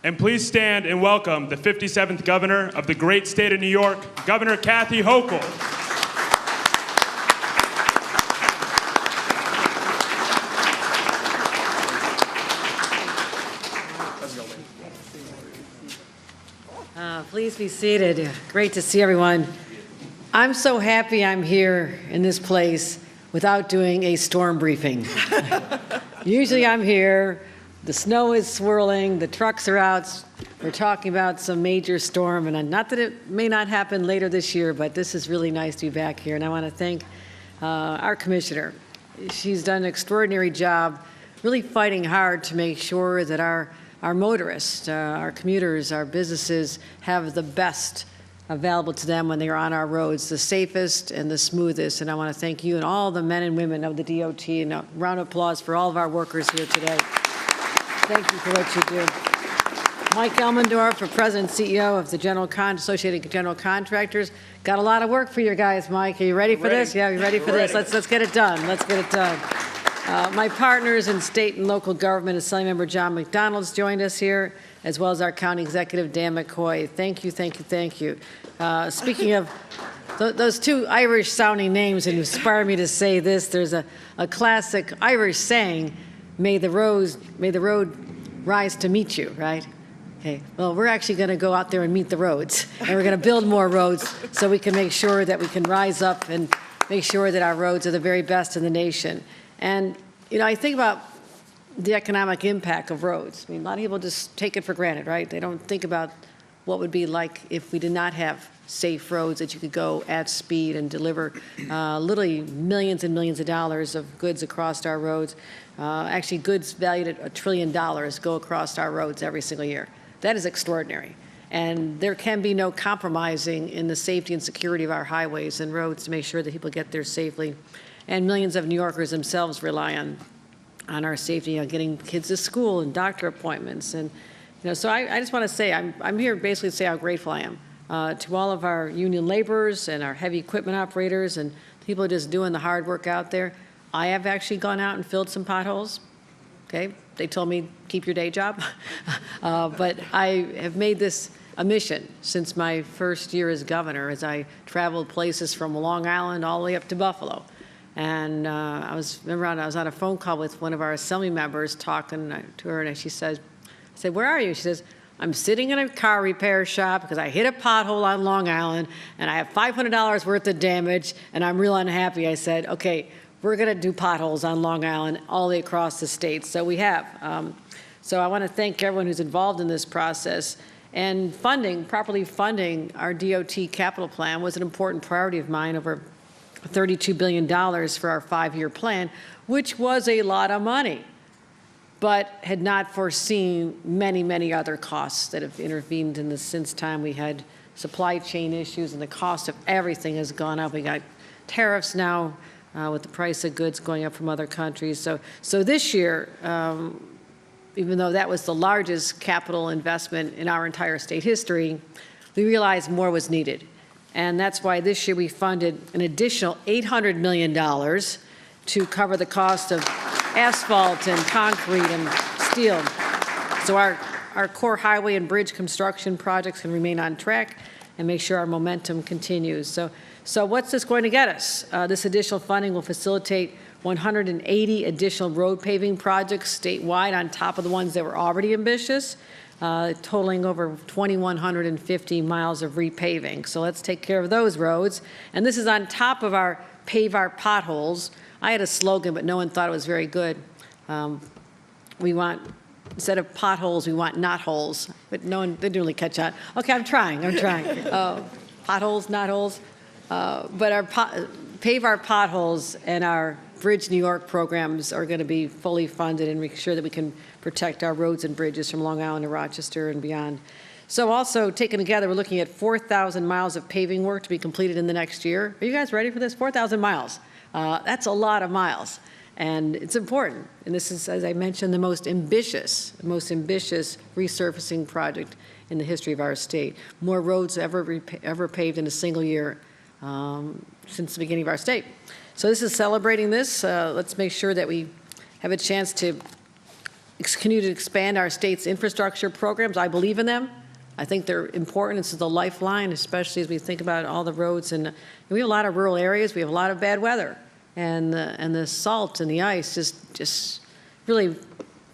And please stand and welcome the 57th Governor of the great state of New York, Governor Kathy Hochul. Please be seated. Great to see everyone. I'm so happy I'm here in this place without doing a storm briefing. Usually I'm here, the snow is swirling, the trucks are out, we're talking about some major storm, and not that it may not happen later this year, but this is really nice to be back here. And I want to thank our commissioner. She's done an extraordinary job really fighting hard to make sure that our motorists, our commuters, our businesses have the best available to them when they are on our roads, the safest and the smoothest. And I want to thank you and all the men and women of the DOT, and a round of applause for all of our workers here today. Thank you for what you do. Mike Elmendorf, for President and CEO of the Associated General Contractors. Got a lot of work for you guys, Mike. Are you ready for this? Yeah, you ready for this? Let's get it done. Let's get it done. My partners in state and local government, Assembly Member John McDonald's joined us here, as well as our County Executive Dan McCoy. Thank you, thank you, thank you. Speaking of those two Irish-sounding names that inspire me to say this, there's a classic Irish saying, may the road rise to meet you, right? Okay, well, we're actually going to go out there and meet the roads, and we're going to build more roads so we can make sure that we can rise up and make sure that our roads are the very best in the nation. And, you know, I think about the economic impact of roads. I mean, a lot of people just take it for granted, right? They don't think about what would be like if we did not have safe roads that you could go at speed and deliver literally millions and millions of dollars of goods across our roads. Actually, goods valued at $1 trillion go across our roads every single year. That is extraordinary. And there can be no compromising in the safety and security of our highways and roads to make sure that people get there safely. And millions of New Yorkers themselves rely on our safety, on getting kids to school and doctor appointments. And, you know, so I just want to say, I'm here basically to say how grateful I am to all of our union laborers and our heavy equipment operators and people just doing the hard work out there. I have actually gone out and filled some potholes. Okay, they told me keep your day job, but I have made this a mission since my first year as governor, as I traveled places from Long Island all the way up to Buffalo. And I was on a phone call with one of our assembly members talking to her, and she said, I said, where are you? She says, I'm sitting in a car repair shop because I hit a pothole on Long Island, and I have $500 worth of damage, and I'm real unhappy. I said, okay, we're going to do potholes on Long Island all the way across the state. So we have. So I want to thank everyone who's involved in this process. And properly funding our DOT capital plan was an important priority of mine, over $32 billion for our 5-year plan, which was a lot of money, but had not foreseen many, many other costs that have intervened in the since time we had supply chain issues, and the cost of everything has gone up. We got tariffs now with the price of goods going up from other countries. So this year, even though that was the largest capital investment in our entire state history, we realized more was needed. And that's why this year we funded an additional $800 million to cover the cost of asphalt and concrete and steel. So our core highway and bridge construction projects can remain on track and make sure our momentum continues. So what's this going to get us? This additional funding will facilitate 180 additional road paving projects statewide on top of the ones that were already ambitious, totaling over 2,150 miles of repaving. So let's take care of those roads. And this is on top of our pave our potholes. I had a slogan, but no one thought it was very good. We want, instead of potholes, we want not holes. But no one didn't really catch on. Okay, I'm trying. Potholes, not holes. But our pave our potholes and our Bridge New York programs are going to be fully funded and make sure that we can protect our roads and bridges from Long Island to Rochester and beyond. So also, taken together, we're looking at 4,000 miles of paving work to be completed in the next year. Are you guys ready for this? 4,000 miles. That's a lot of miles. And it's important. And this is, as I mentioned, the most ambitious resurfacing project in the history of our state. More roads ever paved in a single year since the beginning of our state. So this is celebrating this. Let's make sure that we have a chance to continue to expand our state's infrastructure programs. I believe in them. I think they're important. It's the lifeline, especially as we think about all the roads. And we have a lot of rural areas. We have a lot of bad weather. And the salt and the ice just really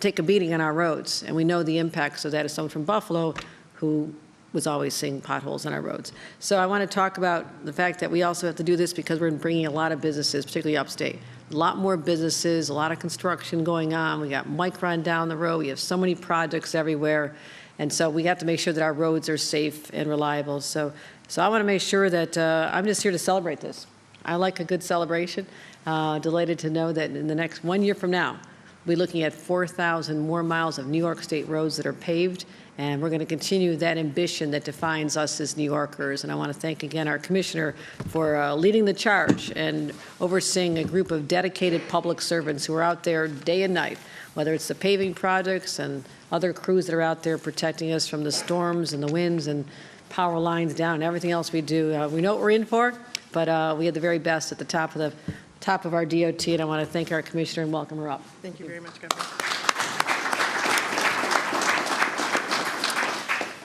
take a beating on our roads. And we know the impacts of that as someone from Buffalo who was always seeing potholes on our roads. So I want to talk about the fact that we also have to do this because we're bringing a lot of businesses, particularly upstate. A lot more businesses, a lot of construction going on. We got Micron down the road. We have so many projects everywhere. And so we have to make sure that our roads are safe and reliable. So I want to make sure that I'm just here to celebrate this. I like a good celebration. Delighted to know that in the next 1 year from now, we'll be looking at 4,000 more miles of New York State roads that are paved. And we're going to continue that ambition that defines us as New Yorkers. And I want to thank again our commissioner for leading the charge and overseeing a group of dedicated public servants who are out there day and night, whether it's the paving projects and other crews that are out there protecting us from the storms and the winds and power lines down and everything else we do. We know what we're in for, but we have the very best at the top of our DOT, and I want to thank our commissioner and welcome her up. Thank you very much, Governor.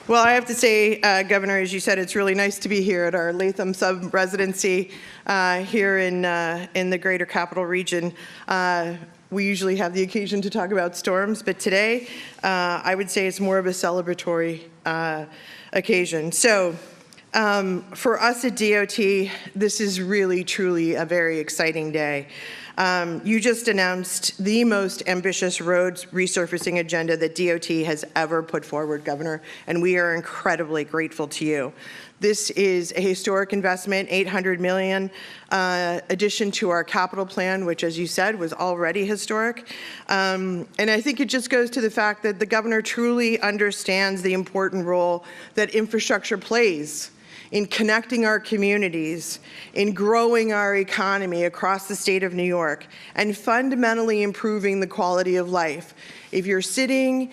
Well, I have to say, Governor, as you said, it's really nice to be here at our Latham sub-residency here in the greater capital region. We usually have the occasion to talk about storms, but today I would say it's more of a celebratory occasion. So for us at DOT, this is really, truly a very exciting day. You just announced the most ambitious roads resurfacing agenda that DOT has ever put forward, Governor, and we are incredibly grateful to you. This is a historic investment, $800 million addition to our capital plan, which, as you said, was already historic. And I think it just goes to the fact that the governor truly understands the important role that infrastructure plays in connecting our communities, in growing our economy across the state of New York, and fundamentally improving the quality of life. If you're sitting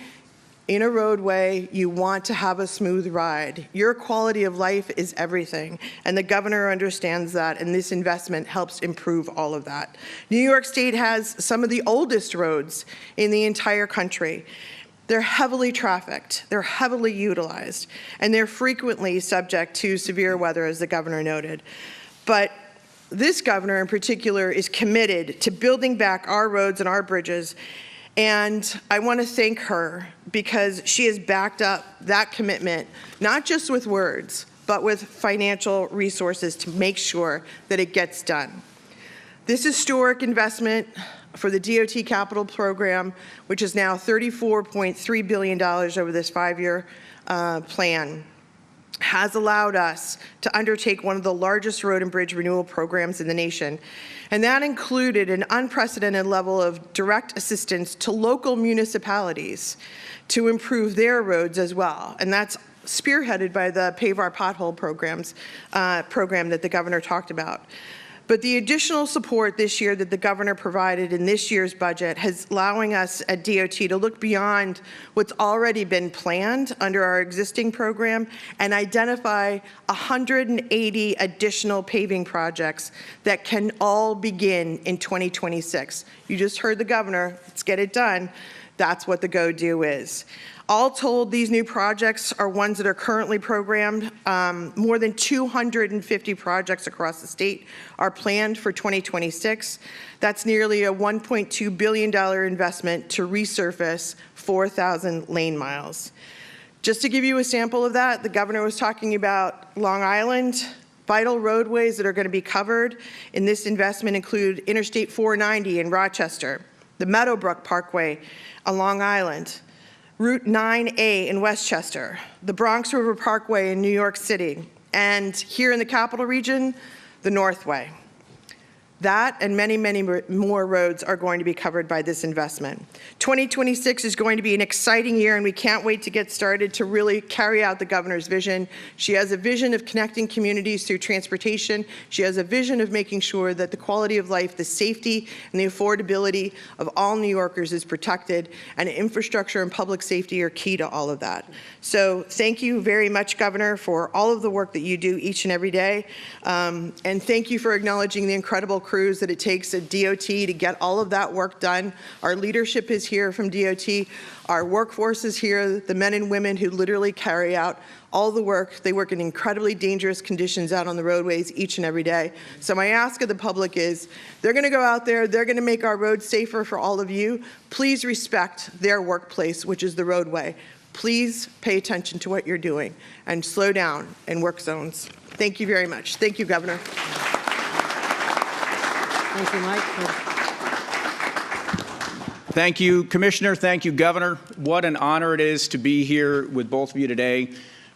in a roadway, you want to have a smooth ride. Your quality of life is everything, and the governor understands that, and this investment helps improve all of that. New York State has some of the oldest roads in the entire country. They're heavily trafficked, they're heavily utilized, and they're frequently subject to severe weather, as the governor noted. But this governor in particular is committed to building back our roads and our bridges, and I want to thank her because she has backed up that commitment, not just with words, but with financial resources to make sure that it gets done. This historic investment for the DOT capital program, which is now $34.3 billion over this 5-year plan, has allowed us to undertake one of the largest road and bridge renewal programs in the nation. And that included an unprecedented level of direct assistance to local municipalities to improve their roads as well. And that's spearheaded by the Pave Our Pothole program that the governor talked about. But the additional support this year that the governor provided in this year's budget is allowing us at DOT to look beyond what's already been planned under our existing program and identify 180 additional paving projects that can all begin in 2026. You just heard the governor, let's get it done. That's what the go-do is. All told, these new projects are ones that are currently programmed. More than 250 projects across the state are planned for 2026. That's nearly a $1.2 billion investment to resurface 4,000 lane miles. Just to give you a sample of that, the governor was talking about Long Island. Vital roadways that are going to be covered in this investment include Interstate 490 in Rochester, the Meadowbrook Parkway on Long Island, Route 9A in Westchester, the Bronx River Parkway in New York City, and here in the capital region, the Northway. That and many, many more roads are going to be covered by this investment. 2026 is going to be an exciting year, and we can't wait to get started to really carry out the governor's vision. She has a vision of connecting communities through transportation. She has a vision of making sure that the quality of life, the safety, and the affordability of all New Yorkers is protected, and infrastructure and public safety are key to all of that. So thank you very much, Governor, for all of the work that you do each and every day, and thank you for acknowledging the incredible crews that it takes at DOT to get all of that work done. Our leadership is here from DOT. Our workforce is here, the men and women who literally carry out all the work. They work in incredibly dangerous conditions out on the roadways each and every day. So my ask of the public is, they're going to go out there, they're going to make our roads safer for all of you. Please respect their workplace, which is the roadway. Please pay attention to what you're doing and slow down in work zones. Thank you very much. Thank you, Governor. Thank you, Mike. Thank you, Commissioner. Thank you, Governor. What an honor it is to be here with both of you today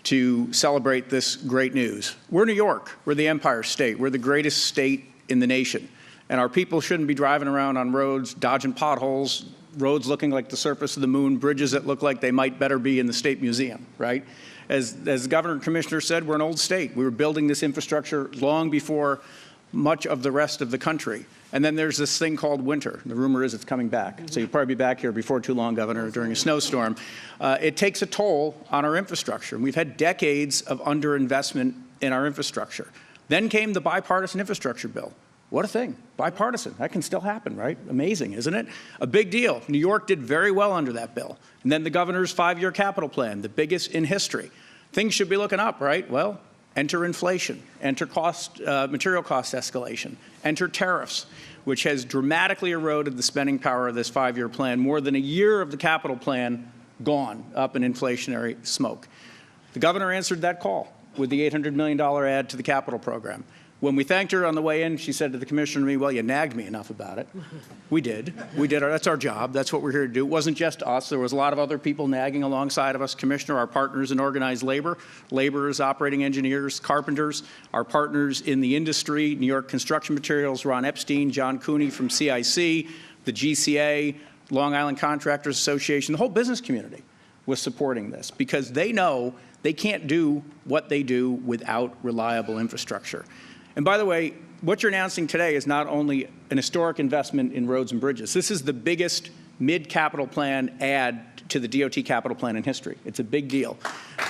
to celebrate this great news. We're New York. We're the Empire State. We're the greatest state in the nation. And our people shouldn't be driving around on roads, dodging potholes, roads looking like the surface of the moon, bridges that look like they might better be in the State Museum, right? As the Governor and Commissioner said, we're an old state. We were building this infrastructure long before much of the rest of the country. And then there's this thing called winter. The rumor is it's coming back. So you'll probably be back here before too long, Governor, during a snowstorm. It takes a toll on our infrastructure. We've had decades of underinvestment in our infrastructure. Then came the bipartisan infrastructure bill. What a thing. Bipartisan. That can still happen, right? Amazing, isn't it? A big deal. New York did very well under that bill. And then the governor's 5-year capital plan, the biggest in history. Things should be looking up, right? Well, enter inflation, enter material cost escalation, enter tariffs, which has dramatically eroded the spending power of this 5-year plan. More than a year of the capital plan gone up in inflationary smoke. The governor answered that call with the $800 million add to the capital program. When we thanked her on the way in, she said to the commissioner and me, well, you nagged me enough about it. We did. That's our job. That's what we're here to do. It wasn't just us. There was a lot of other people nagging alongside of us. Commissioner, our partners in organized labor, laborers, operating engineers, carpenters, our partners in the industry, New York Construction Materials, Ron Epstein, John Cooney from CIC, the GCA, Long Island Contractors Association, the whole business community was supporting this because they know they can't do what they do without reliable infrastructure. And by the way, what you're announcing today is not only an historic investment in roads and bridges. This is the biggest mid-capital plan add to the DOT capital plan in history. It's a big deal.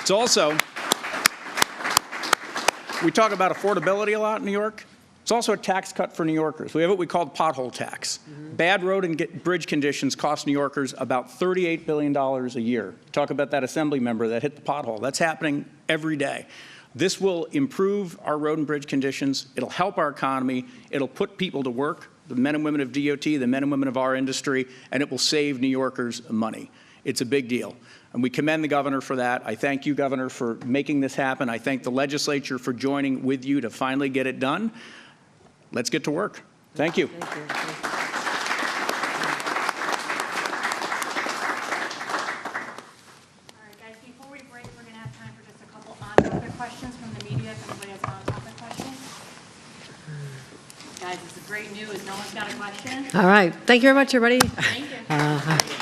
It's also, we talk about affordability a lot in New York. It's also a tax cut for New Yorkers. We have what we call the pothole tax. Bad road and bridge conditions cost New Yorkers about $38 billion a year. Talk about that assembly member that hit the pothole. That's happening every day. This will improve our road and bridge conditions. It'll help our economy. It'll put people to work, the men and women of DOT, the men and women of our industry, and it will save New Yorkers money. It's a big deal. And we commend the governor for that. I thank you, Governor, for making this happen. I thank the legislature for joining with you to finally get it done. Let's get to work. Thank you. Thank you. Questions from the media if anybody has on-topic questions. Guys, this is great news. No one's got a question. All right. Thank you very much, everybody. Thank you.